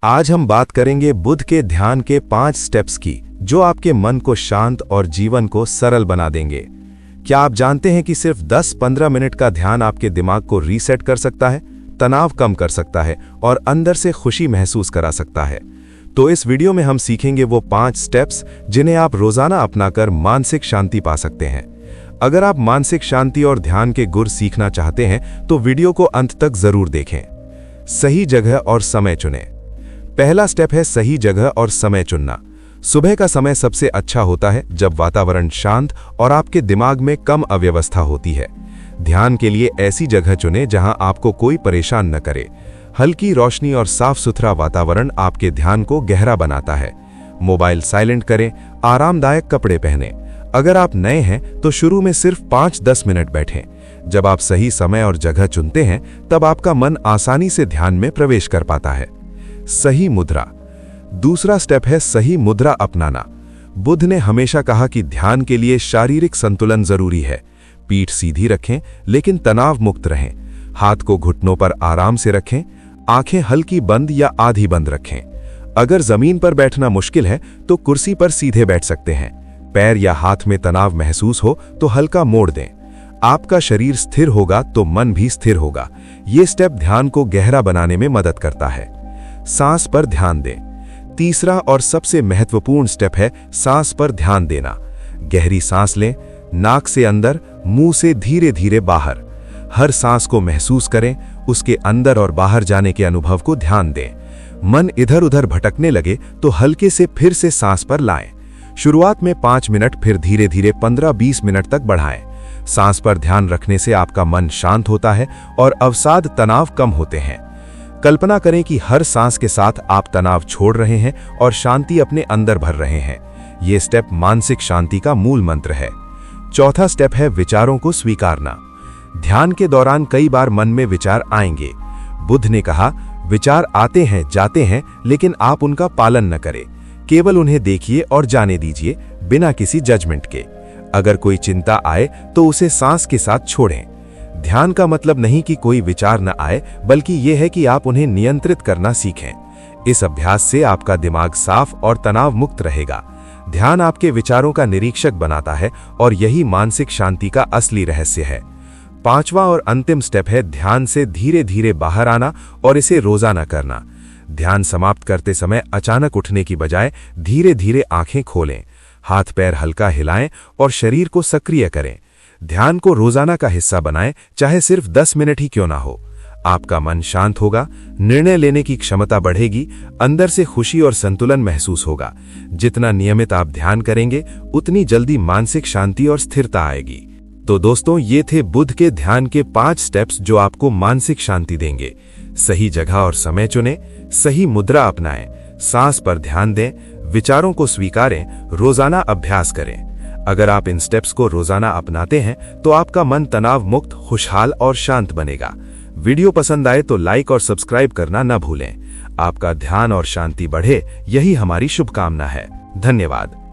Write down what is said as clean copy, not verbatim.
आज हम बात करेंगे बुध के ध्यान के 5 स्टेप्स की, जो आपके मन को शांत और जीवन को सरल बना देंगे। क्या आप जानते हैं कि सिर्फ 10-15 मिनट का ध्यान आपके दिमाग को रीसेट कर सकता है, तनाव कम कर सकता है और अंदर से खुशी महसूस करा सकता है। तो इस वीडियो में हम सीखेंगे वो 5 स्टेप्स जिन्हें आप रोजाना अपनाकर मानसिक शांति पा सकते हैं। अगर आप मानसिक शांति और ध्यान के गुर सीखना चाहते हैं तो वीडियो को अंत तक जरूर देखें। सही जगह और समय चुनें। पहला स्टेप है सही जगह और समय चुनना। सुबह का समय सबसे अच्छा होता है जब वातावरण शांत और आपके दिमाग में कम अव्यवस्था होती है। ध्यान के लिए ऐसी जगह चुनें जहां आपको कोई परेशान न करे। हल्की रोशनी और साफ सुथरा वातावरण आपके ध्यान को गहरा बनाता है। मोबाइल साइलेंट करें, आरामदायक कपड़े पहनें। अगर आप नए हैं तो शुरू में सिर्फ 5-10 मिनट बैठें। जब आप सही समय और जगह चुनते हैं तब आपका मन आसानी से ध्यान में प्रवेश कर पाता है। सही मुद्रा। दूसरा स्टेप है सही मुद्रा अपनाना। बुद्ध ने हमेशा कहा कि ध्यान के लिए शारीरिक संतुलन जरूरी है। पीठ सीधी रखें लेकिन तनाव मुक्त रहें। हाथ को घुटनों पर आराम से रखें। आंखें हल्की बंद या आधी बंद रखें। अगर जमीन पर बैठना मुश्किल है तो कुर्सी पर सीधे बैठ सकते हैं। पैर या हाथ में तनाव महसूस हो तो हल्का मोड़ दें। आपका शरीर स्थिर होगा तो मन भी स्थिर होगा। ये स्टेप ध्यान को गहरा बनाने में मदद करता है। सांस पर ध्यान दें। तीसरा और सबसे महत्वपूर्ण स्टेप है सांस पर ध्यान देना। गहरी सांस लें, नाक से अंदर, मुंह से धीरे धीरे बाहर। हर सांस को महसूस करें, उसके अंदर और बाहर जाने के अनुभव को ध्यान दें। मन इधर उधर भटकने लगे तो हल्के से फिर से सांस पर लाएं। शुरुआत में 5 मिनट, फिर धीरे धीरे 15-20 मिनट तक बढ़ाएं। सांस पर ध्यान रखने से आपका मन शांत होता है और अवसाद तनाव कम होते हैं। कल्पना करें कि हर सांस के साथ आप तनाव छोड़ रहे हैं और शांति अपने अंदर भर रहे हैं। यह स्टेप मानसिक शांति का मूल मंत्र है। चौथा स्टेप है विचारों को स्वीकारना। ध्यान के दौरान कई बार मन में विचार आएंगे। बुद्ध ने कहा, विचार आते हैं जाते हैं लेकिन आप उनका पालन न करें। केवल उन्हें देखिए और जाने दीजिए, बिना किसी जजमेंट के। अगर कोई चिंता आए तो उसे सांस के साथ छोड़ें। ध्यान का मतलब नहीं कि कोई विचार न आए, बल्कि यह है कि आप उन्हें नियंत्रित करना सीखें। इस अभ्यास से आपका दिमाग साफ और तनाव मुक्त रहेगा। ध्यान आपके विचारों का निरीक्षक बनाता है और यही मानसिक शांति का असली रहस्य है। पांचवा और अंतिम स्टेप है ध्यान से धीरे धीरे बाहर आना और इसे रोजाना करना। ध्यान समाप्त करते समय अचानक उठने की बजाय धीरे धीरे आंखें खोलें, हाथ पैर हल्का हिलाएं और शरीर को सक्रिय करें। ध्यान को रोजाना का हिस्सा बनाएं, चाहे सिर्फ 10 मिनट ही क्यों ना हो। आपका मन शांत होगा, निर्णय लेने की क्षमता बढ़ेगी, अंदर से खुशी और संतुलन महसूस होगा। जितना नियमित आप ध्यान करेंगे उतनी जल्दी मानसिक शांति और स्थिरता आएगी। तो दोस्तों, ये थे बुद्ध के ध्यान के 5 स्टेप्स जो आपको मानसिक शांति देंगे। सही जगह और समय चुनें, सही मुद्रा अपनाएं, सांस पर ध्यान दें, विचारों को स्वीकारें, रोजाना अभ्यास करें। अगर आप इन स्टेप्स को रोजाना अपनाते हैं तो आपका मन तनाव मुक्त, खुशहाल और शांत बनेगा। वीडियो पसंद आए तो लाइक और सब्सक्राइब करना न भूलें। आपका ध्यान और शांति बढ़े, यही हमारी शुभकामना है। धन्यवाद।